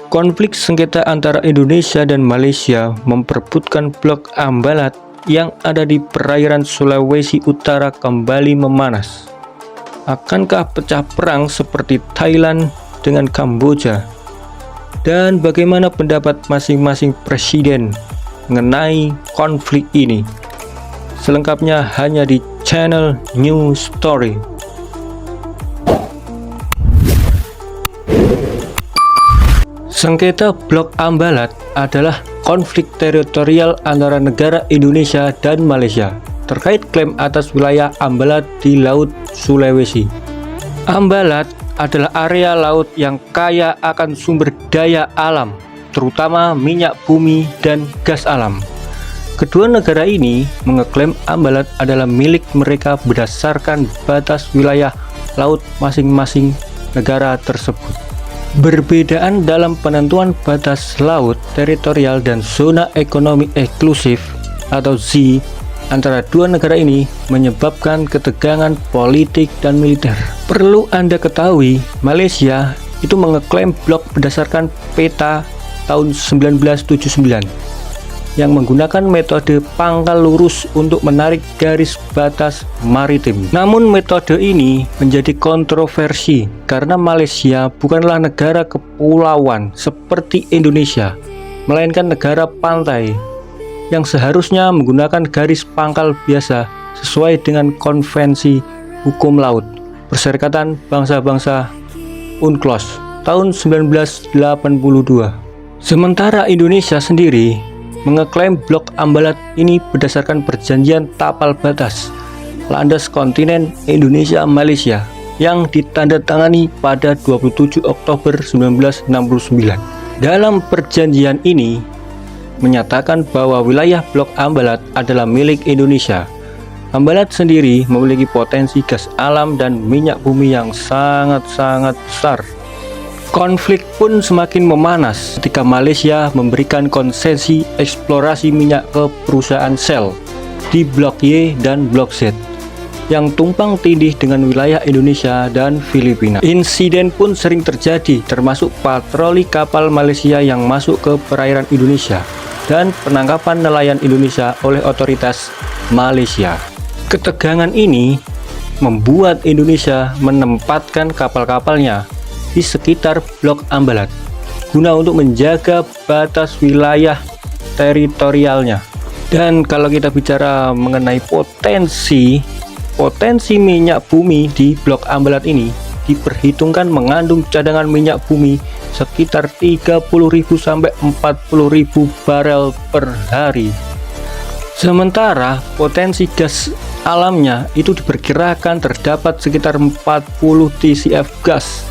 Konflik sengketa antara Indonesia dan Malaysia memperebutkan Blok Ambalat yang ada di perairan Sulawesi Utara kembali memanas. Akankah pecah perang seperti Thailand dengan Kamboja? Dan bagaimana pendapat masing-masing presiden mengenai konflik ini? Selengkapnya hanya di channel New Story. Sengketa Blok Ambalat adalah konflik teritorial antara negara Indonesia dan Malaysia terkait klaim atas wilayah Ambalat di Laut Sulawesi. Ambalat adalah area laut yang kaya akan sumber daya alam, terutama minyak bumi dan gas alam. Kedua negara ini mengeklaim Ambalat adalah milik mereka berdasarkan batas wilayah laut masing-masing negara tersebut. Perbedaan dalam penentuan batas laut teritorial dan zona ekonomi eksklusif atau ZEE antara dua negara ini menyebabkan ketegangan politik dan militer. Perlu Anda ketahui, Malaysia itu mengeklaim blok berdasarkan peta tahun 1979 yang menggunakan metode pangkal lurus untuk menarik garis batas maritim. Namun metode ini menjadi kontroversi karena Malaysia bukanlah negara kepulauan seperti Indonesia, melainkan negara pantai yang seharusnya menggunakan garis pangkal biasa sesuai dengan Konvensi Hukum Laut Perserikatan Bangsa-Bangsa UNCLOS tahun 1982. Sementara Indonesia sendiri mengeklaim Blok Ambalat ini berdasarkan perjanjian tapal batas landas kontinen Indonesia-Malaysia yang ditandatangani pada 27 Oktober 1969. Dalam perjanjian ini menyatakan bahwa wilayah Blok Ambalat adalah milik Indonesia. Ambalat sendiri memiliki potensi gas alam dan minyak bumi yang sangat-sangat besar. Konflik pun semakin memanas ketika Malaysia memberikan konsesi eksplorasi minyak ke perusahaan Shell di Blok Y dan Blok Z yang tumpang tindih dengan wilayah Indonesia dan Filipina. Insiden pun sering terjadi, termasuk patroli kapal Malaysia yang masuk ke perairan Indonesia dan penangkapan nelayan Indonesia oleh otoritas Malaysia. Ketegangan ini membuat Indonesia menempatkan kapal-kapalnya di sekitar Blok Ambalat guna untuk menjaga batas wilayah teritorialnya. Dan kalau kita bicara mengenai potensi minyak bumi di Blok Ambalat ini diperhitungkan mengandung cadangan minyak bumi sekitar 30.000 sampai 40.000 barel per hari. Sementara potensi gas alamnya itu diperkirakan terdapat sekitar 40 TCF gas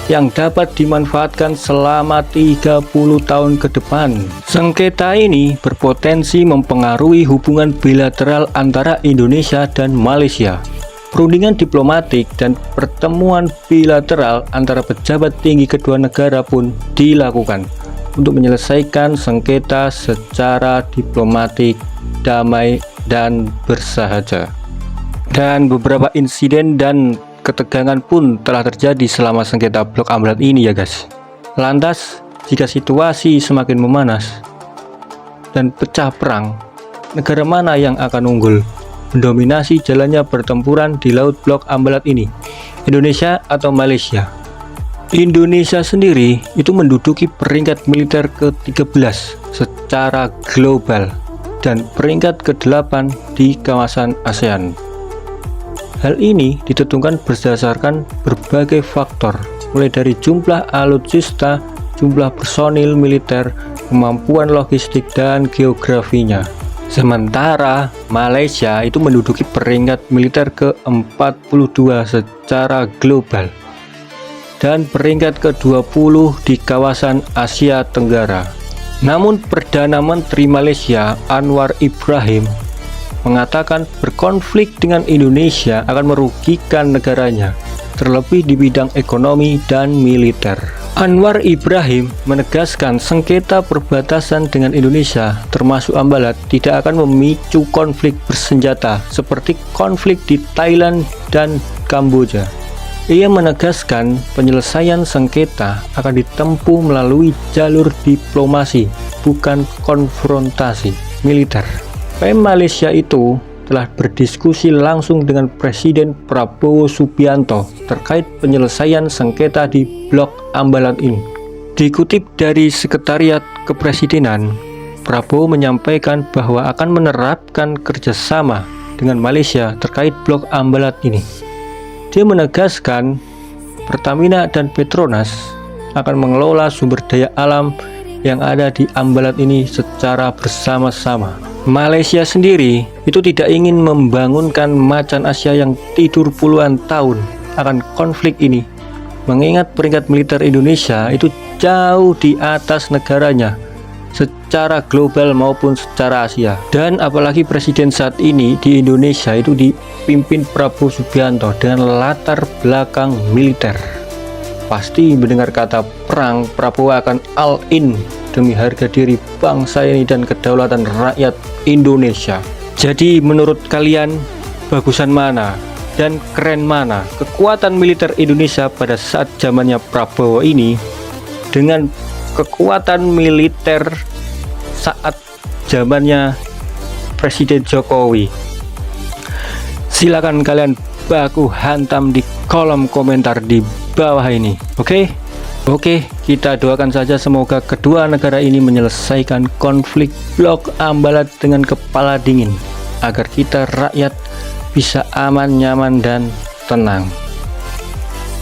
yang dapat dimanfaatkan selama 30 tahun ke depan. Sengketa ini berpotensi mempengaruhi hubungan bilateral antara Indonesia dan Malaysia. Perundingan diplomatik dan pertemuan bilateral antara pejabat tinggi kedua negara pun dilakukan untuk menyelesaikan sengketa secara diplomatik, damai, dan bersahaja. Dan beberapa insiden dan ketegangan pun telah terjadi selama sengketa Blok Ambalat ini ya guys. Lantas jika situasi semakin memanas dan pecah perang, negara mana yang akan unggul mendominasi jalannya pertempuran di laut Blok Ambalat ini, Indonesia atau Malaysia? Indonesia sendiri itu menduduki peringkat militer ke-13 secara global dan peringkat ke-8 di kawasan ASEAN. Hal ini ditentukan berdasarkan berbagai faktor, mulai dari jumlah alutsista, jumlah personil militer, kemampuan logistik, dan geografinya. Sementara Malaysia itu menduduki peringkat militer ke-42 secara global dan peringkat ke-20 di kawasan Asia Tenggara. Namun Perdana Menteri Malaysia Anwar Ibrahim mengatakan berkonflik dengan Indonesia akan merugikan negaranya, terlebih di bidang ekonomi dan militer. Anwar Ibrahim menegaskan sengketa perbatasan dengan Indonesia termasuk Ambalat tidak akan memicu konflik bersenjata seperti konflik di Thailand dan Kamboja. Ia menegaskan penyelesaian sengketa akan ditempuh melalui jalur diplomasi, bukan konfrontasi militer. PM Malaysia itu telah berdiskusi langsung dengan Presiden Prabowo Subianto terkait penyelesaian sengketa di Blok Ambalat ini. Dikutip dari Sekretariat Kepresidenan, Prabowo menyampaikan bahwa akan menerapkan kerjasama dengan Malaysia terkait Blok Ambalat ini. Dia menegaskan Pertamina dan Petronas akan mengelola sumber daya alam yang ada di Ambalat ini secara bersama-sama. Malaysia sendiri itu tidak ingin membangunkan macan Asia yang tidur puluhan tahun akan konflik ini, mengingat peringkat militer Indonesia itu jauh di atas negaranya secara global maupun secara Asia. Dan apalagi presiden saat ini di Indonesia itu dipimpin Prabowo Subianto dengan latar belakang militer. Pasti mendengar kata perang, Prabowo akan all in demi harga diri bangsa ini dan kedaulatan rakyat Indonesia. Jadi menurut kalian, bagusan mana dan keren mana kekuatan militer Indonesia pada saat zamannya Prabowo ini dengan kekuatan militer saat zamannya Presiden Jokowi? Silakan kalian baku hantam di kolom komentar di bawah ini. Oke, kita doakan saja semoga kedua negara ini menyelesaikan konflik Blok Ambalat dengan kepala dingin agar kita rakyat bisa aman, nyaman, dan tenang.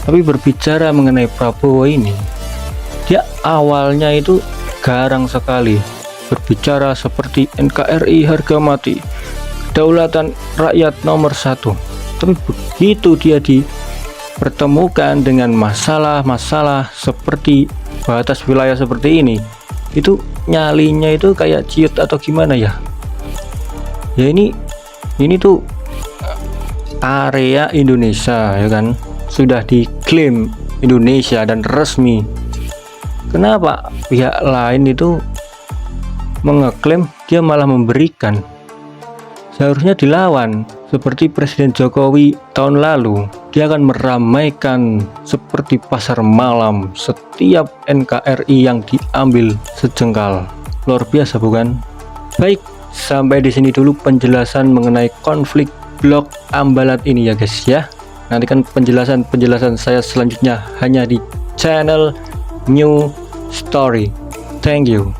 Tapi berbicara mengenai Prabowo ini, dia awalnya itu garang sekali, berbicara seperti NKRI harga mati, kedaulatan rakyat nomor 1. Tapi begitu dia dipertemukan dengan masalah-masalah seperti batas wilayah seperti ini, itu nyalinya itu kayak ciut atau gimana ya? Ya ini tuh area Indonesia, ya kan, sudah diklaim Indonesia dan resmi. Kenapa pihak lain itu mengeklaim, dia malah memberikan? Seharusnya dilawan, seperti Presiden Jokowi tahun lalu. Dia akan meramaikan seperti pasar malam setiap NKRI yang diambil sejengkal. Luar biasa bukan? Baik, sampai di sini dulu penjelasan mengenai konflik Blok Ambalat ini ya guys ya. Nantikan penjelasan saya selanjutnya hanya di channel New Story. Thank you.